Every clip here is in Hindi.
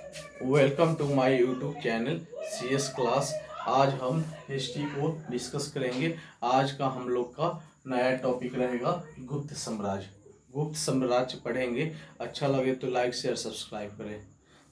Welcome to my YouTube channel CS class. आज हम हिस्ट्री को डिस्कस करेंगे। आज का हम लोग का नया टॉपिक रहेगा गुप्त साम्राज्य। गुप्त साम्राज्य पढ़ेंगे। अच्छा लगे तो लाइक शेयर सब्सक्राइब करें।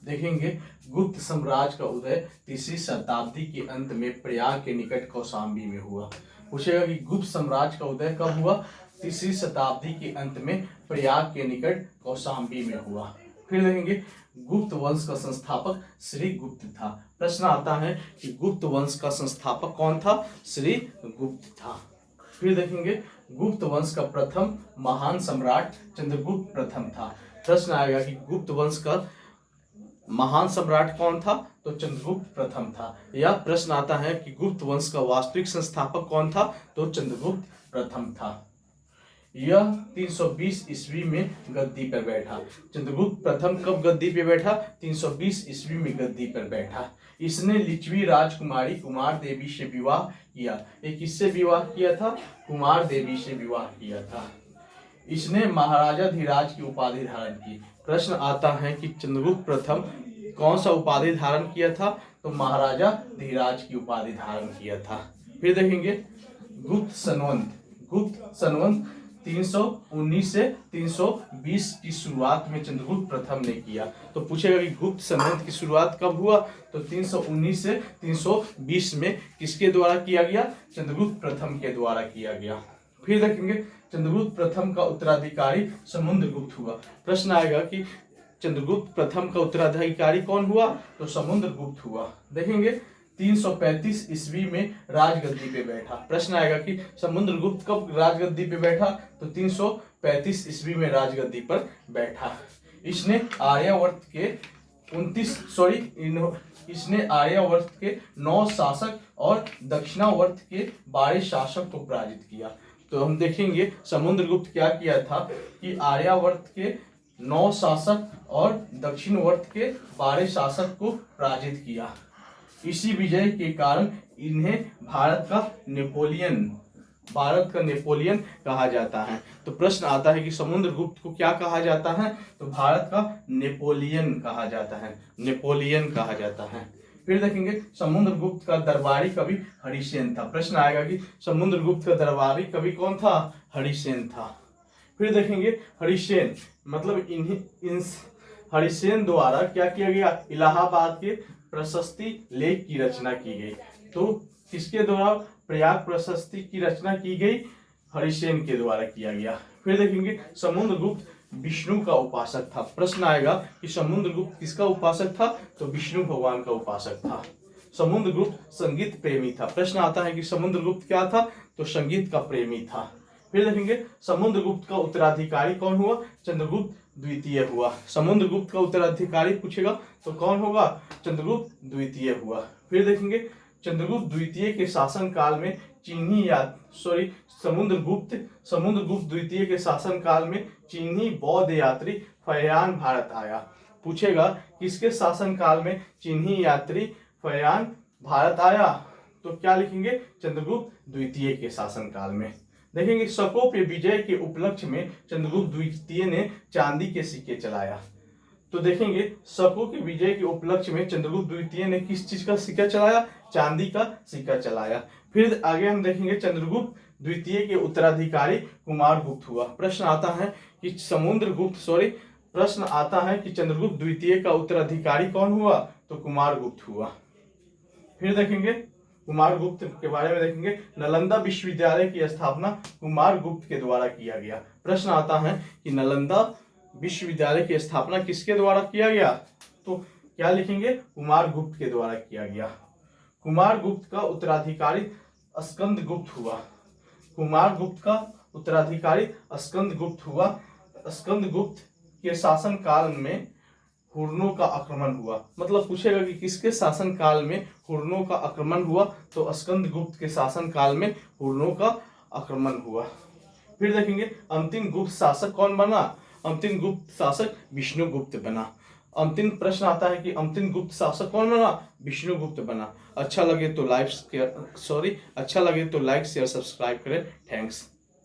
देखेंगे गुप्त साम्राज्य का उदय 3वीं शताब्दी के अंत में प्रयाग के निकट कौशाम्बी में हुआ। पूछेगा कि गुप्त साम्राज्य का उदय कब हुआ? 3वीं शताब्दी के अंत में प्रयाग के निकट कौशाम्बी में हुआ। फिर देखेंगे गुप्त वंश का संस्थापक श्री गुप्त था। प्रश्न आता है कि गुप्त वंश का संस्थापक कौन था? श्री गुप्त था। फिर देखेंगे गुप्त वंश का प्रथम महान सम्राट चंद्रगुप्त प्रथम था। प्रश्न आएगा कि गुप्त वंश का महान सम्राट कौन था? तो चंद्रगुप्त प्रथम था। या प्रश्न आता है कि गुप्त वंश का वास्तविक संस्थापक कौन था? तो चंद्रगुप्त प्रथम था। यह 320 ईस्वी में गद्दी पर बैठा। चंद्रगुप्त प्रथम कब गद्दी पे बैठा? 320 ईस्वी में गद्दी पर बैठा। इसने लिच्छवी राजकुमारी कुमार देवी से विवाह किया। ये किससे विवाह किया था? कुमार देवी से विवाह किया था। इसने महाराजा धीराज की उपाधि धारण की। प्रश्न आता है कि चंद्रगुप्त प्रथम कौन सा उपाधि धारण किया था? तो महाराजा धीराज की उपाधि धारण किया था। फिर देखेंगे गुप्त संवत। गुप्त संवत 319 से 320 की शुरुआत में चंद्रगुप्त प्रथम ने किया। तो पूछेगा कि गुप्त संवत की शुरुआत कब हुआ? तो 319 से 320 में किसके द्वारा किया गया? चंद्रगुप्त प्रथम के द्वारा किया गया। फिर देखेंगे चंद्रगुप्त प्रथम का उत्तराधिकारी समुद्रगुप्त हुआ। प्रश्न आएगा कि चंद्रगुप्त प्रथम का उत्तराधिकारी कौन हुआ? तो समुद्रगुप्त हुआ। देखेंगे 335 ईस्वी में राजगद्दी पे बैठा। प्रश्न आएगा कि समुद्रगुप्त कब राजगद्दी पे बैठा? तो 335 ईस्वी में राजगद्दी पर बैठा। इसने आर्यावर्त के 9 शासक और दक्षिणावर्त के 12 शासक को पराजित किया। तो हम देखेंगे समुद्रगुप्त क्या किया था कि आर्यावर्त के 9 शासक और दक्षिणवर्त के 12 शासक को पराजित किया। इसी विजय के कारण इन्हें भारत का नेपोलियन कहा जाता है। तो प्रश्न आता है कि समुद्रगुप्त को क्या कहा जाता है? तो भारत का नेपोलियन कहा जाता है। नेपोलियन कहा जाता है। फिर देखेंगे समुद्रगुप्त का दरबारी कवि हरिसेन था। प्रश्न आएगा कि समुद्रगुप्त का दरबारी कवि कौन था? हरिसेन था। फिर देखेंगे हरिसेन मतलब हरिसेन द्वारा क्या किया गया? इलाहाबाद के प्रशस्ति लेख की रचना की गई। तो किसके द्वारा प्रयाग प्रशस्ति की रचना की गई? हरिसेन के द्वारा किया गया। फिर देखेंगे समुद्रगुप्त विष्णु का उपासक था। प्रश्न आएगा कि समुद्रगुप्त किसका उपासक था? तो विष्णु भगवान का उपासक था। समुद्रगुप्त संगीत प्रेमी था। प्रश्न आता है कि समुद्रगुप्त क्या था? तो संगीत का प्रेमी था। फिर देखेंगे समुद्रगुप्त का उत्तराधिकारी कौन हुआ? चंद्रगुप्त द्वितीय हुआ। समुद्रगुप्त का उत्तराधिकारी पूछेगा तो कौन होगा? चंद्रगुप्त द्वितीय हुआ। फिर देखेंगे चंद्रगुप्त द्वितीय के शासन काल में समुद्रगुप्त द्वितीय के शासन काल में चीनी बौद्ध यात्री फयान भारत आया। पूछेगा किसके शासन काल में चीनी यात्री फयान भारत आया? तो क्या लिखेंगे? चंद्रगुप्त द्वितीय के शासन काल में। देखेंगे शकों पे विजय के उपलक्ष्य में चंद्रगुप्त द्वितीय ने चांदी के सिक्के चलाया। तो देखेंगे शकों के विजय के उपलक्ष्य में चंद्रगुप्त द्वितीय ने किस चीज का सिक्का चलाया? चांदी का सिक्का चलाया। फिर आगे हम देखेंगे चंद्रगुप्त द्वितीय के उत्तराधिकारी कुमारगुप्त हुआ। प्रश्न आता है कि चंद्रगुप्त द्वितीय का उत्तराधिकारी कौन हुआ? तो कुमारगुप्त हुआ। फिर देखेंगे कुमारगुप्त के बारे में देखेंगे नालंदा विश्वविद्यालय की स्थापना कुमारगुप्त के द्वारा किया गया। प्रश्न आता है कि नालंदा विश्वविद्यालय की स्थापना किसके द्वारा किया गया? तो क्या लिखेंगे? कुमारगुप्त के द्वारा किया गया। कुमारगुप्त का उत्तराधिकारी स्कंदगुप्त हुआ। कुमारगुप्त का उत्तराधिकारी स्कंदगुप्त हुआ। स्कंदगुप्त के शासन काल में हुर्नों का आक्रमण हुआ। मतलब पूछेगा कि किसके शासन काल में हुर्नों का आक्रमण हुआ? तो स्कंदगुप्त के शासन काल में हुर्नों का आक्रमण हुआ। फिर देखेंगे अंतिम गुप्त शासक कौन बना? अंतिम गुप्त शासक विष्णुगुप्त बना। अंतिम प्रश्न आता है कि अंतिम गुप्त शासक कौन बना? विष्णुगुप्त बना। अच्छा लगे तो लाइक शेयर सब्सक्राइब करें। थैंक्स।